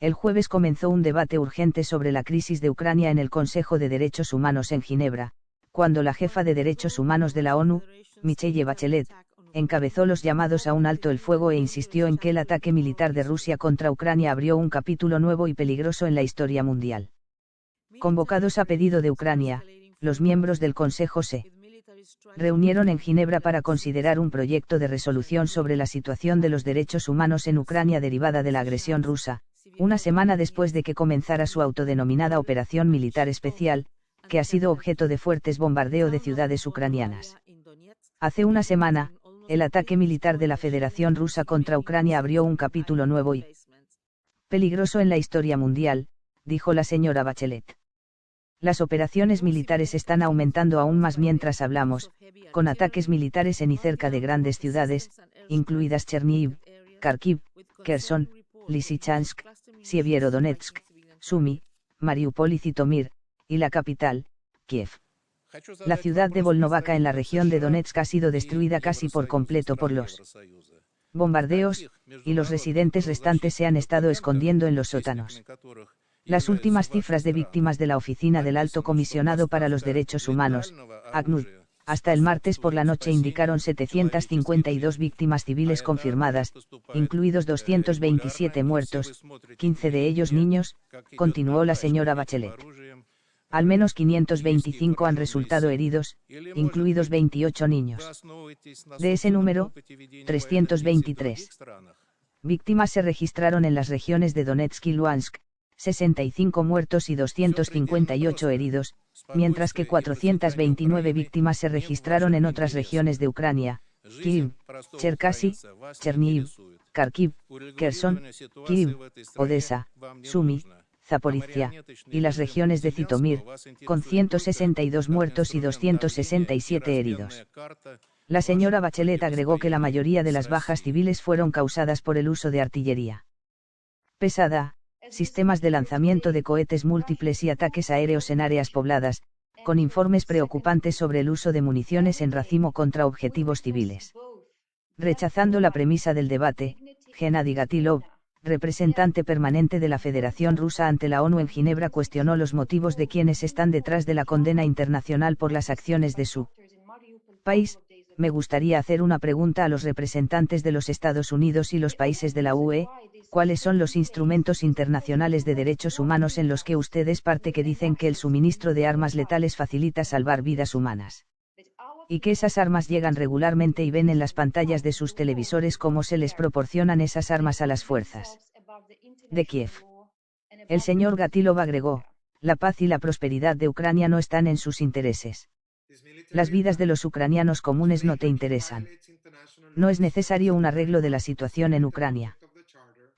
El jueves comenzó un debate urgente sobre la crisis de Ucrania en el Consejo de Derechos Humanos en Ginebra, cuando la jefa de Derechos Humanos de la ONU, Michelle Bachelet, encabezó los llamados a un alto el fuego e insistió en que el ataque militar de Rusia contra Ucrania abrió un capítulo nuevo y peligroso en la historia mundial. Convocados a pedido de Ucrania, los miembros del Consejo se reunieron en Ginebra para considerar un proyecto de resolución sobre la situación de los derechos humanos en Ucrania derivada de la agresión rusa, una semana después de que comenzara su autodenominada operación militar especial, que ha sido objeto de fuertes bombardeos de ciudades ucranianas. Hace una semana, el ataque militar de la Federación Rusa contra Ucrania abrió un capítulo nuevo y peligroso en la historia mundial, dijo la señora Bachelet. Las operaciones militares están aumentando aún más mientras hablamos, con ataques militares en y cerca de grandes ciudades, incluidas Chernihiv, Kharkiv, Kherson, Lysychansk, Sievierodonetsk, Sumy, Mariupol y Zitomir, y la capital, Kiev. La ciudad de Volnovakha en la región de Donetsk ha sido destruida casi por completo por los bombardeos, y los residentes restantes se han estado escondiendo en los sótanos. Las últimas cifras de víctimas de la Oficina del Alto Comisionado para los Derechos Humanos, ACNUR, hasta el martes por la noche indicaron 752 víctimas civiles confirmadas, incluidos 227 muertos, 15 de ellos niños, continuó la señora Bachelet. Al menos 525 han resultado heridos, incluidos 28 niños. De ese número, 323 víctimas se registraron en las regiones de Donetsk y Luhansk, 65 muertos y 258 heridos, mientras que 429 víctimas se registraron en otras regiones de Ucrania, Kyiv, Cherkasy, Chernihiv, Kharkiv, Kherson, Kyiv, Odessa, Sumy, Zaporizhia, y las regiones de Zitomir, con 162 muertos y 267 heridos. La señora Bachelet agregó que la mayoría de las bajas civiles fueron causadas por el uso de artillería pesada, sistemas de lanzamiento de cohetes múltiples y ataques aéreos en áreas pobladas, con informes preocupantes sobre el uso de municiones en racimo contra objetivos civiles. Rechazando la premisa del debate, Gennady Gatilov, representante permanente de la Federación Rusa ante la ONU en Ginebra, cuestionó los motivos de quienes están detrás de la condena internacional por las acciones de su país. Me gustaría hacer una pregunta a los representantes de los Estados Unidos y los países de la UE, ¿cuáles son los instrumentos internacionales de derechos humanos en los que ustedes parte que dicen que el suministro de armas letales facilita salvar vidas humanas? Y que esas armas llegan regularmente y ven en las pantallas de sus televisores cómo se les proporcionan esas armas a las fuerzas de Kiev. El señor Gatilov agregó, la paz y la prosperidad de Ucrania no están en sus intereses. Las vidas de los ucranianos comunes no te interesan. No es necesario un arreglo de la situación en Ucrania.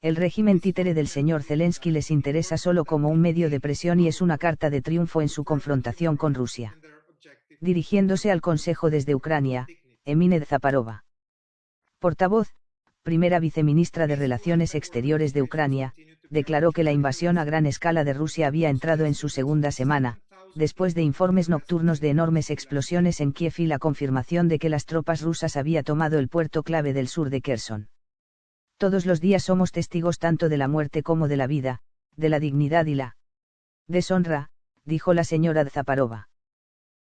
El régimen títere del señor Zelensky les interesa solo como un medio de presión y es una carta de triunfo en su confrontación con Rusia. Dirigiéndose al Consejo desde Ucrania, Emine Zaparova, portavoz, primera viceministra de Relaciones Exteriores de Ucrania, declaró que la invasión a gran escala de Rusia había entrado en su segunda semana, después de informes nocturnos de enormes explosiones en Kiev y la confirmación de que las tropas rusas habían tomado el puerto clave del sur de Kherson. Todos los días somos testigos tanto de la muerte como de la vida, de la dignidad y la deshonra, dijo la señora Zaparova.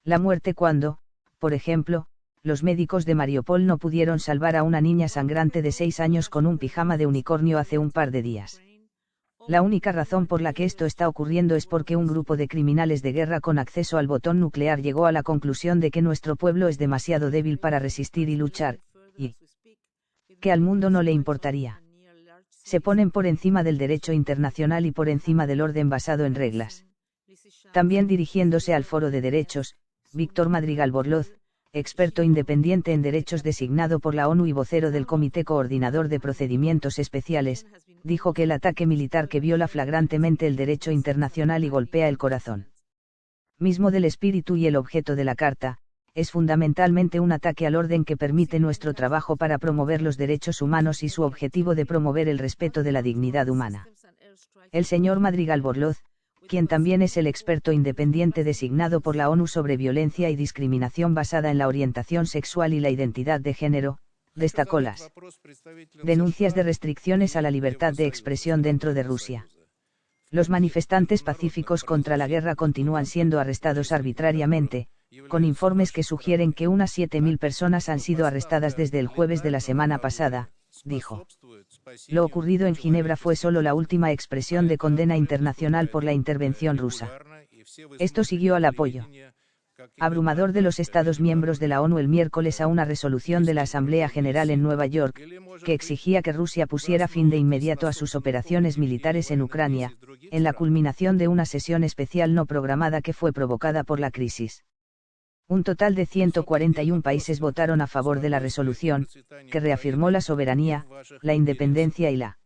La muerte cuando, por ejemplo, los médicos de Mariupol no pudieron salvar a una niña sangrante de 6 años con un pijama de unicornio hace un par de días. La única razón por la que esto está ocurriendo es porque un grupo de criminales de guerra con acceso al botón nuclear llegó a la conclusión de que nuestro pueblo es demasiado débil para resistir y luchar, y que al mundo no le importaría. Se ponen por encima del derecho internacional y por encima del orden basado en reglas. También dirigiéndose al Foro de Derechos, Víctor Madrigal Borloz, experto independiente en derechos designado por la ONU y vocero del Comité Coordinador de Procedimientos Especiales, dijo que el ataque militar que viola flagrantemente el derecho internacional y golpea el corazón mismo del espíritu y el objeto de la Carta, es fundamentalmente un ataque al orden que permite nuestro trabajo para promover los derechos humanos y su objetivo de promover el respeto de la dignidad humana. El señor Madrigal Borloz, quien también es el experto independiente designado por la ONU sobre violencia y discriminación basada en la orientación sexual y la identidad de género, destacó las denuncias de restricciones a la libertad de expresión dentro de Rusia. Los manifestantes pacíficos contra la guerra continúan siendo arrestados arbitrariamente, con informes que sugieren que unas 7.000 personas han sido arrestadas desde el jueves de la semana pasada, dijo. Lo ocurrido en Ginebra fue solo la última expresión de condena internacional por la intervención rusa. Esto siguió al apoyo abrumador de los Estados miembros de la ONU el miércoles a una resolución de la Asamblea General en Nueva York, que exigía que Rusia pusiera fin de inmediato a sus operaciones militares en Ucrania, en la culminación de una sesión especial no programada que fue provocada por la crisis. Un total de 141 países votaron a favor de la resolución, que reafirmó la soberanía, la independencia y la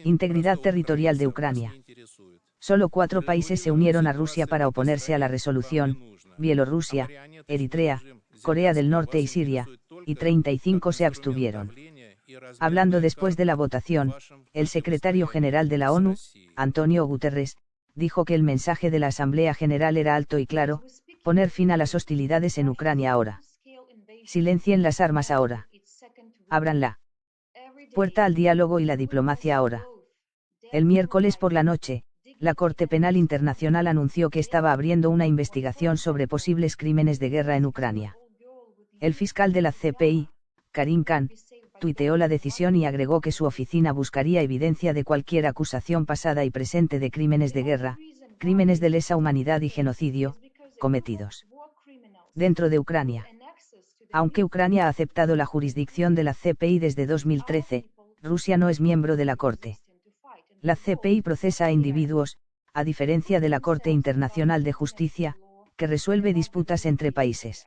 integridad territorial de Ucrania. Solo 4 países se unieron a Rusia para oponerse a la resolución: Bielorrusia, Eritrea, Corea del Norte y Siria, y 35 se abstuvieron. Hablando después de la votación, el secretario general de la ONU, Antonio Guterres, dijo que el mensaje de la Asamblea General era alto y claro: poner fin a las hostilidades en Ucrania ahora. Silencien las armas ahora. Abran la puerta al diálogo y la diplomacia ahora. El miércoles por la noche, la Corte Penal Internacional anunció que estaba abriendo una investigación sobre posibles crímenes de guerra en Ucrania. El fiscal de la CPI, Karim Khan, tuiteó la decisión y agregó que su oficina buscaría evidencia de cualquier acusación pasada y presente de crímenes de guerra, crímenes de lesa humanidad y genocidio, cometidos dentro de Ucrania. Aunque Ucrania ha aceptado la jurisdicción de la CPI desde 2013, Rusia no es miembro de la Corte. La CPI procesa a individuos, a diferencia de la Corte Internacional de Justicia, que resuelve disputas entre países.